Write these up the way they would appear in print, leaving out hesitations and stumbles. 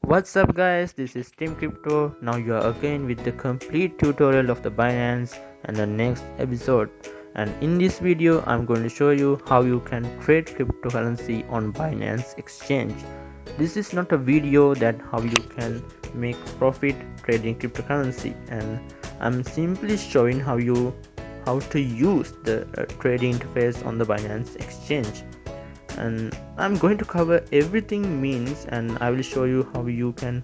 What's up guys, this is Team Crypto. Now you are again with the complete tutorial of the Binance and the next episode. And in this video I'm going to show you how you can trade cryptocurrency on Binance exchange. This is not a video that how you can make profit trading cryptocurrency, and I'm simply showing how to use the trading interface on the Binance exchange. And I'm going to cover everything means, and I will show you how you can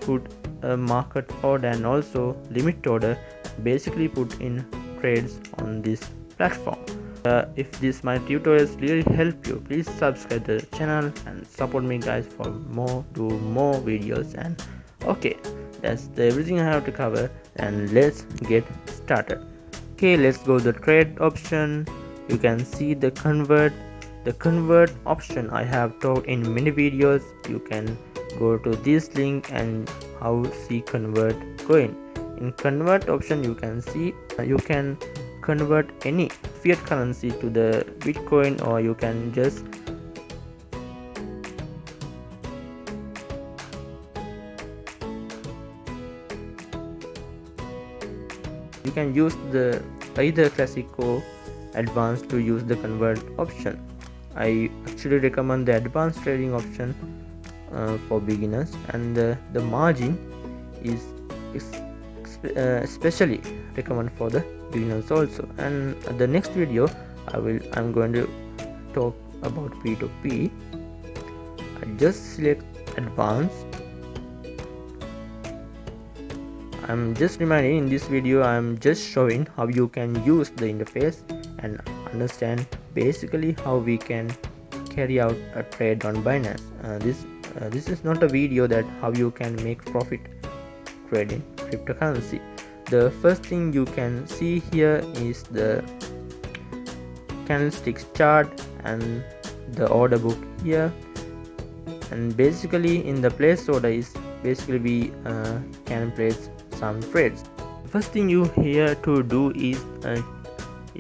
put a market order and also limit order, basically put in trades on this platform. If this my tutorials really help you, please subscribe the channel and support me guys for do more videos. And okay, that's everything I have to cover, and let's get started. Okay, let's go to the trade option. You can see the convert option I have taught in many videos. You can go to this link and how see convert coin. In convert option you can see you can convert any fiat currency to the Bitcoin, or you can just use the either classic or advanced to use the convert option. I actually recommend the advanced trading option for beginners, and the margin is especially recommend for the beginners also. And the next video I'm going to talk about P2P. I just select advanced. I'm just reminding, in this video I'm just showing how you can use the interface and understand basically how we can carry out a trade on Binance. This is not a video that how you can make profit trading cryptocurrency. The first thing you can see here is the Candlestick Chart and the order book here. And basically in the place order is basically we can place some trades. First thing you here to do is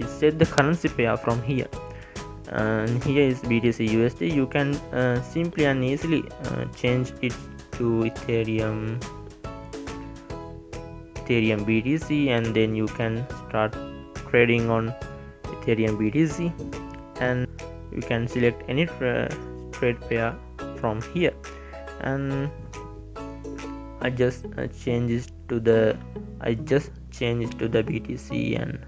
set the currency pair from here, and here is BTC USD. You can simply and easily change it to Ethereum BTC, and then you can start trading on Ethereum BTC, and you can select any trade pair from here. And I just change it to the BTC and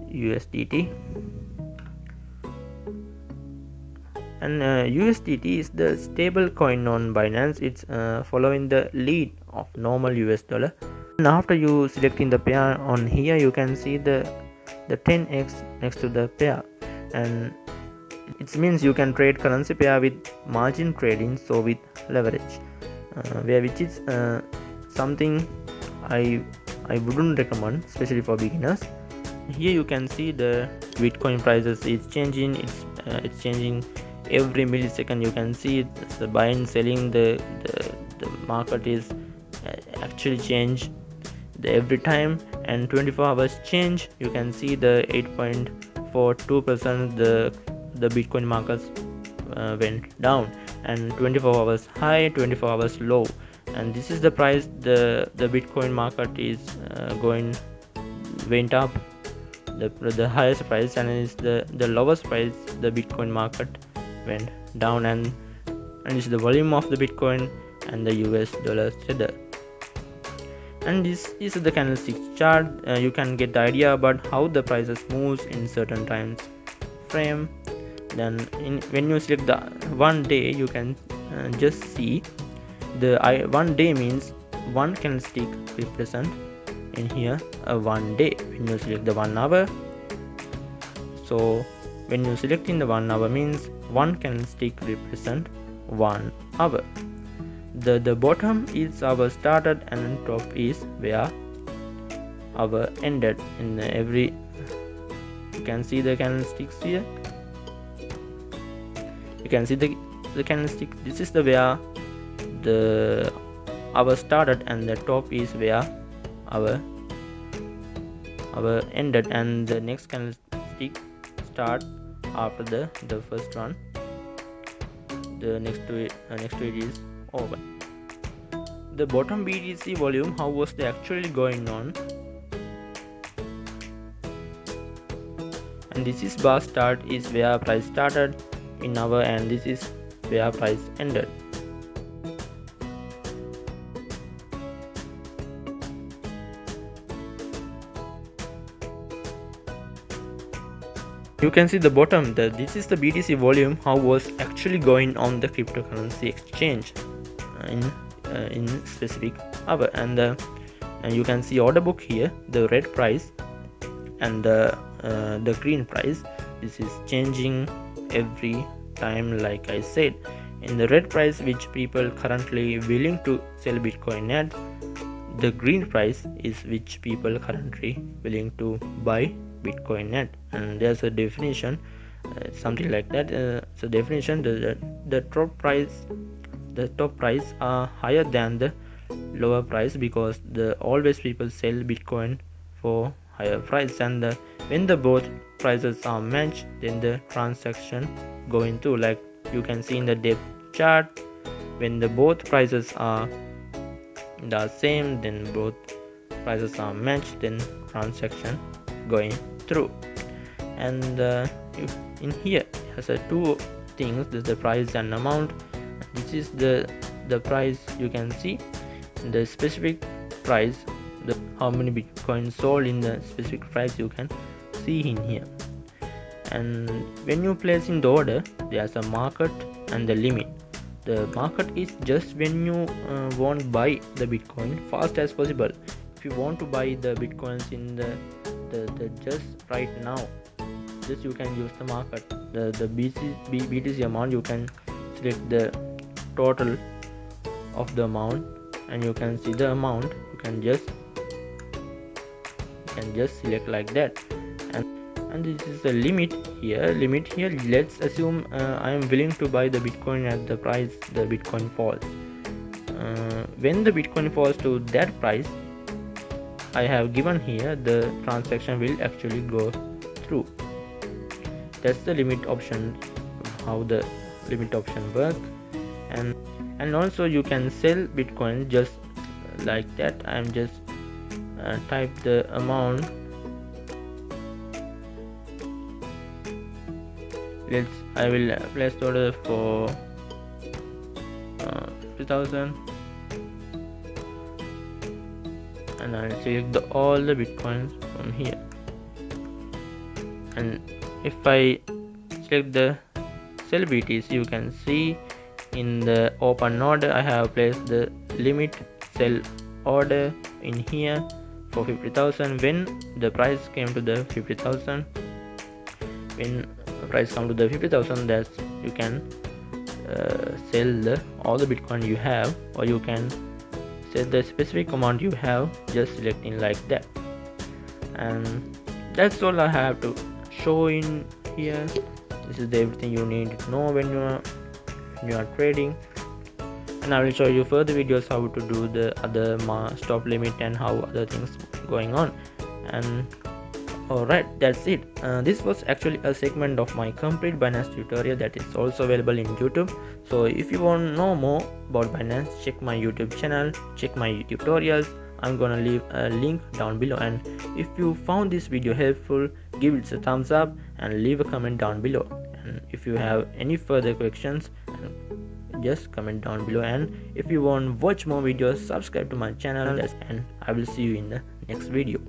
USDT. And USDT is the stable coin on Binance. It's following the lead of normal US dollar. And after you selecting the pair on here, you can see the 10x next to the pair, and it means you can trade currency pair with margin trading, so with leverage, which is something I wouldn't recommend, especially for beginners. Here you can see the Bitcoin prices is changing. It's changing every millisecond. You can see the buying selling, the market is actually change every time, and 24 hours change. You can see the 8.42% the Bitcoin markets went down, and 24 hours high, 24 hours low. And this is the price the Bitcoin market is went up, the highest price, and is the lowest price the Bitcoin market went down. And it's the volume of the Bitcoin and the US dollar tether. And this is the Candlestick Chart. You can get the idea about how the prices moves in certain times frame. Then when you select the 1 day, you can just see the 1 day means one candlestick represent in here a 1 day. When you select the 1 hour, so when you select in the 1 hour means one candlestick represent 1 hour. The bottom is our started, and top is where our ended. In every, you can see the candlesticks here. You can see the candlestick. This is the where the our started, and the top is where our ended, and the next candlestick start after the first one. the next to it is over. The bottom BTC volume, how was they actually going on, and this is bar start is where price started in hour, and this is where price ended. You can see the bottom, this is the BTC volume, how was actually going on the cryptocurrency exchange in specific hour, and you can see order book here, the red price and the green price. This is changing every time, like I said. In the red price, which people currently willing to sell Bitcoin at, the green price is which people currently willing to buy Bitcoin at, and there's a definition, something like that. So definition, the top price are higher than the lower price, because always people sell Bitcoin for higher price, and when the both prices are matched, then the transaction going through, like you can see in the depth chart. When the both prices are the same, then both prices are matched, then transaction going through. And in here has two things, the price and amount. This is the price. You can see the specific price, how many Bitcoin sold in the specific price, you can see in here. And when you place in the order, there's a market and the limit. The market is just when you want to buy the Bitcoin fast as possible. If you want to buy the Bitcoins in the just right now, just you can use the market. The BTC amount, you can select the total of the amount, and you can see the amount. You can just select like that, and this is the limit here. Let's assume I am willing to buy the Bitcoin at the price the Bitcoin falls. When the Bitcoin falls to that price I have given here, the transaction will actually go through. That's the limit option, how the limit option works. And also you can sell Bitcoin just like that. I'm just type the amount. I will place the order for 50,000, and I'll select all the Bitcoins from here. And if I select the sell BTC, you can see in the open order I have placed the limit sell order in here for 50,000. When the price came to the 50,000, that's you can sell all the Bitcoin you have, or you can set the specific amount you have, just selecting like that. And that's all I have to show in here. This is everything you need to know when you are trading, and I will show you further videos how to do the other stop limit and how other things going on. And alright, that's it. This was actually a segment of my complete Binance tutorial that is also available in YouTube. So if you want to know more about Binance, check my YouTube channel, check my tutorials. I'm gonna leave a link down below, and if you found this video helpful, give it a thumbs up and leave a comment down below. And if you have any further questions, just comment down below. And if you want to watch more videos, subscribe to my channel, and I will see you in the next video.